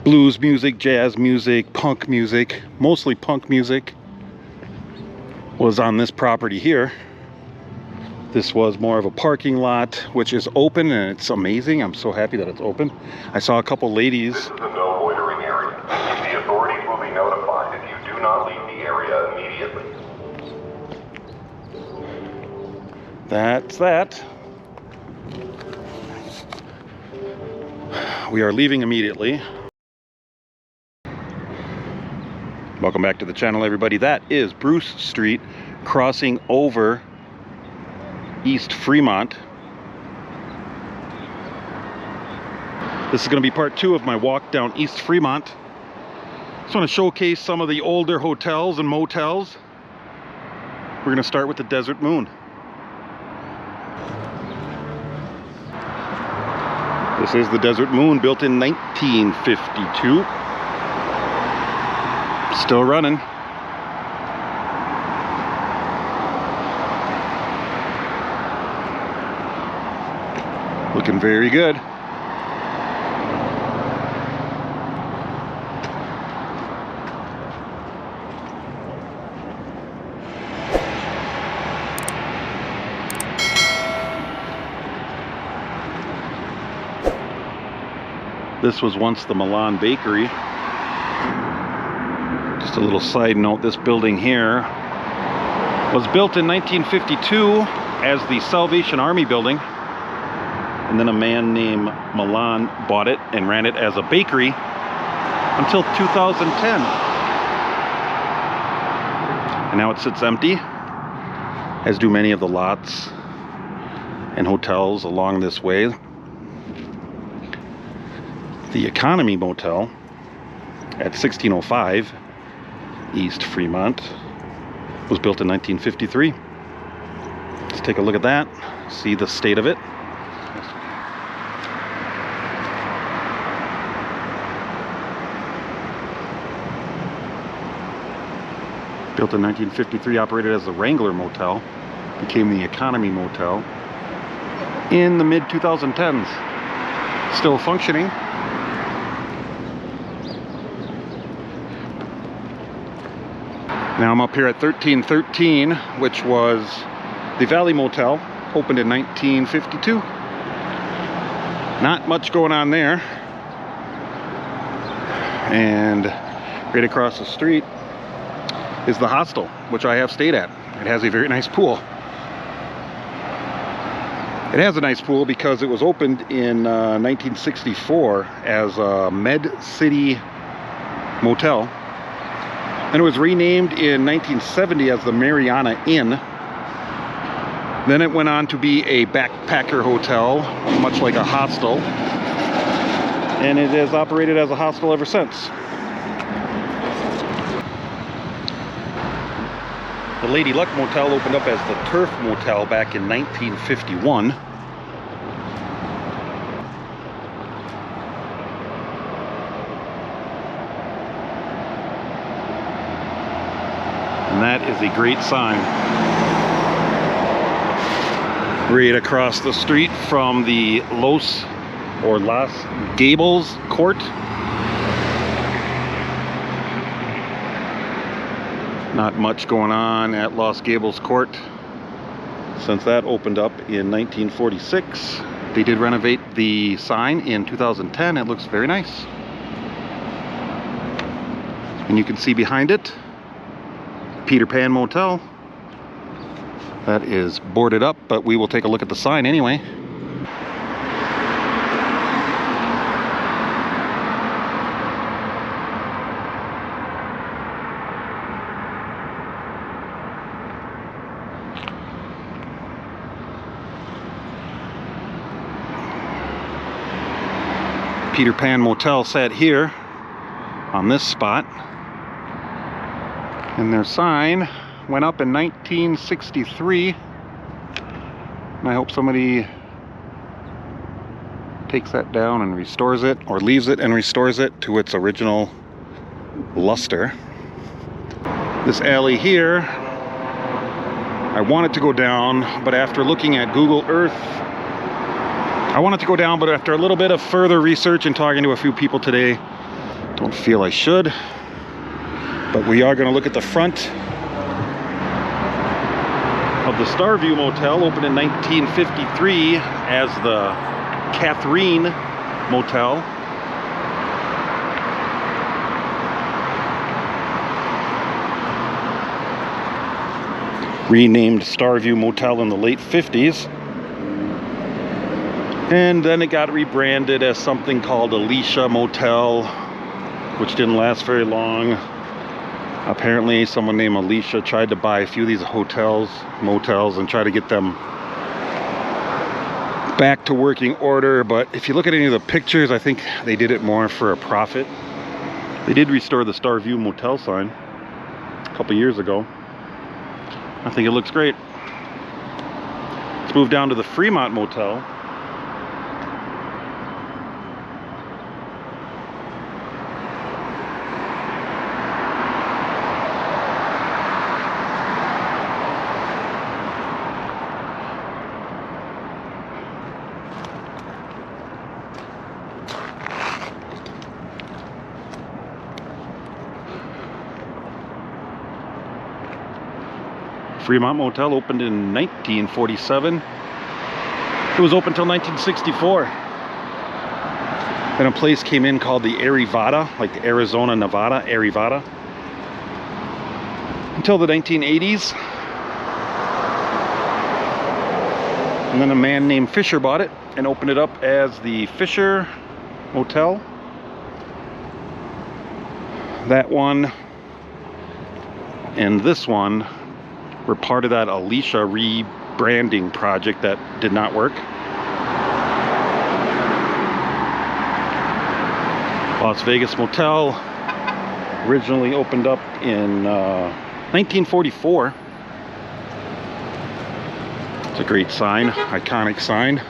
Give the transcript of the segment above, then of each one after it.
blues music, jazz music, punk music, mostly punk music was on this property here. This was more of a parking lot, which is open, and it's amazing. I'm so happy that it's open. I saw a couple ladies. This is a no loitering area. The authorities will be notified if you do not leave the area immediately. That's that. We are leaving immediately. Welcome back to the channel, everybody. That is Bruce Street crossing over East Fremont. This is going to be part 2 of my walk down East Fremont. Just want to showcase some of the older hotels and motels. We're going to start with the Desert Moon. This is the Desert Moon, built in 1952. Still running. Looking very good. This was once the Milan bakery. Just a little side note, this building here was built in 1952 as the Salvation Army building. And then a man named Milan bought it and ran it as a bakery until 2010. And now it sits empty, as do many of the lots and hotels along this way. The Economy Motel at 1605 East Fremont was built in 1953. Let's take a look at that, see the state of it. Built in 1953, operated as the Wrangler Motel, became the Economy Motel in the mid-2010s. Still functioning. Now I'm up here at 1313, which was the Valley Motel, opened in 1952. Not much going on there. And right across the street is the Hostel, which I have stayed at. It has a very nice pool. It has a nice pool because it was opened in 1964 as a Med City Motel. And it was renamed in 1970 as the Mariana Inn. Then it went on to be a backpacker hotel, much like a hostel. And it has operated as a hostel ever since. The Lady Luck Motel opened up as the Turf Motel back in 1951. And that is a great sign. Right across the street from the Las Gables Court. Not much going on at Los Gables Court since that opened up in 1946. They did renovate the sign in 2010. It looks very nice. And you can see behind it, Peter Pan Motel. That is boarded up, but we will take a look at the sign anyway. Peter Pan Motel sat here on this spot, and their sign went up in 1963, and I hope somebody takes that down and restores it, or leaves it and restores it to its original luster. This alley here, I want it to go down, but after looking at Google Earth, I want it to go down, but after a little bit of further research and talking to a few people today, Don't feel I should, but we are going to look at the front of the Starview Motel, opened in 1953 as the Catherine Motel. Renamed Starview Motel in the late 50s. And then it got rebranded as something called Alicia Motel, which didn't last very long. Apparently someone named Alicia tried to buy a few of these motels, and try to get them back to working order. But if you look at any of the pictures, I think they did it more for a profit. They did restore the Starview Motel sign a couple years ago. I think it looks great. Let's move down to the Fremont Motel. Fremont Motel opened in 1947. It was open until 1964. Then a place came in called the Arivada, like the Arizona, Nevada, Arivada, until the 1980s. And then a man named Fisher bought it and opened it up as the Fisher Motel. That one and this one were part of that Alicia rebranding project that did not work. Las Vegas Motel originally opened up in 1944. It's a great sign, iconic sign.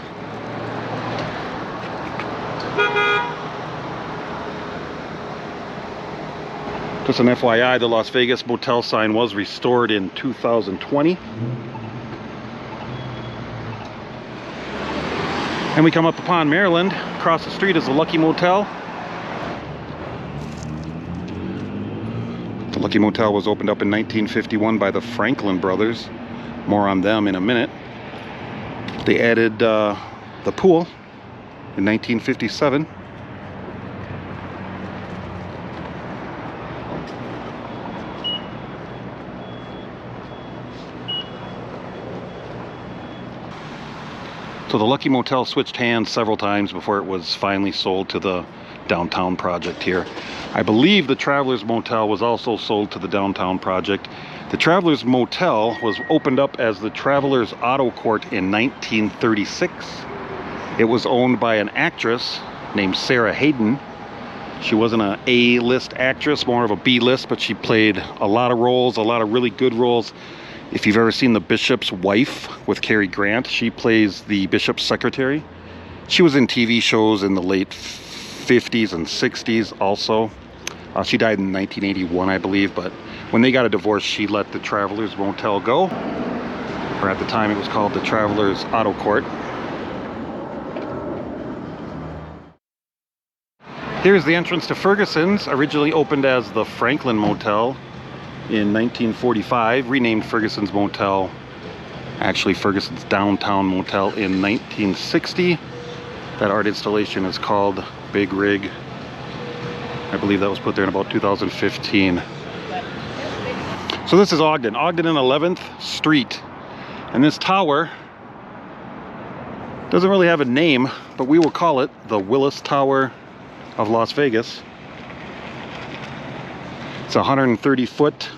Just an FYI, the Las Vegas Motel sign was restored in 2020. And we come up upon Maryland. Across the street is the Lucky Motel. The Lucky Motel was opened up in 1951 by the Franklin brothers. More on them in a minute. They added the pool in 1957. So the Lucky Motel switched hands several times before it was finally sold to the downtown project here. I believe the Travelers Motel was also sold to the downtown project. The Travelers Motel was opened up as the Travelers Auto Court in 1936. It was owned by an actress named Sarah Hayden. She wasn't an A-list actress, more of a B-list, but she played a lot of roles, a lot of really good roles. If you've ever seen The Bishop's Wife with Cary Grant, she plays the Bishop's secretary. She was in TV shows in the late 50s and 60s also. She died in 1981, I believe, but when they got a divorce, she let the Travelers Motel go. Or at the time, it was called the Travelers Auto Court. Here's the entrance to Ferguson's, originally opened as the Franklin Motel in 1945, renamed Ferguson's Motel, actually Ferguson's Downtown Motel in 1960. That art installation is called Big Rig. I believe that was put there in about 2015. So this is Ogden and 11th Street. And this tower doesn't really have a name, but we will call it the Willis Tower of Las Vegas. It's a 130-foot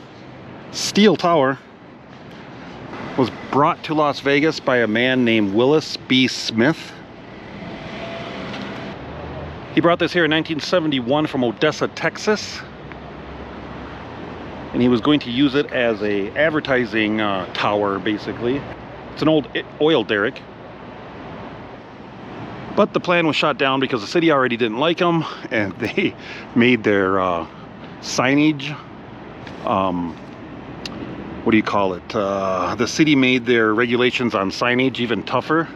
steel tower. Was brought to Las Vegas by a man named Willis B. Smith. He brought this here in 1971 from Odessa, Texas. And he was going to use it as a advertising tower, basically. It's an old oil derrick. But the plan was shot down because the city already didn't like them, and they made their signage, what do you call it? The city made their regulations on signage even tougher.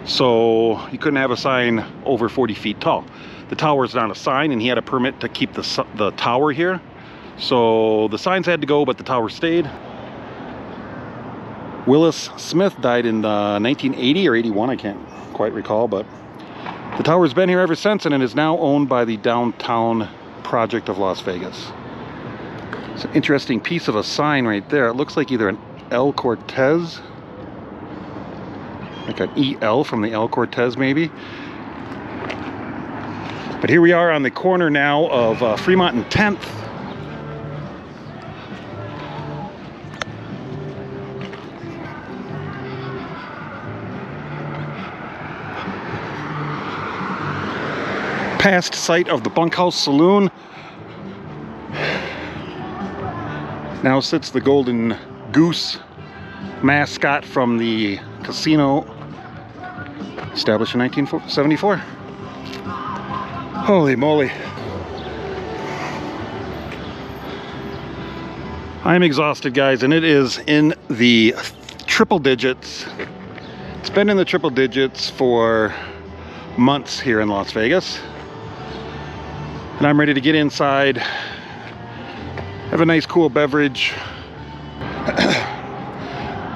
So you couldn't have a sign over 40 feet tall. The tower's not a sign, and he had a permit to keep the tower here. So the signs had to go, but the tower stayed. Willis Smith died in 1980 or 81, I can't quite recall, but the tower's been here ever since, and it is now owned by the Downtown Project of Las Vegas. It's an interesting piece of a sign right there. It looks like either an El Cortez, like an EL from the El Cortez maybe. But here we are on the corner now of Fremont and 10th. Past site of the Bunkhouse Saloon. Now sits the Golden Goose mascot from the casino established in 1974. Holy moly. I'm exhausted, guys, and it is in the triple digits. It's been in the triple digits for months here in Las Vegas. And I'm ready to get inside, have a nice cool beverage.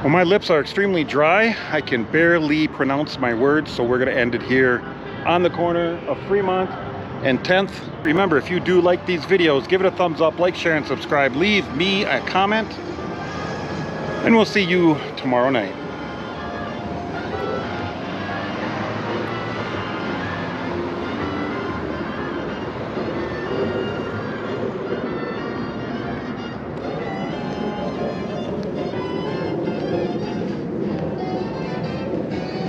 Well, my lips are extremely dry. I can barely pronounce my words, so we're gonna end it here on the corner of Fremont and 10th. Remember, if you do like these videos, give it a thumbs up, like, share, and subscribe. Leave me a comment, and we'll see you tomorrow night.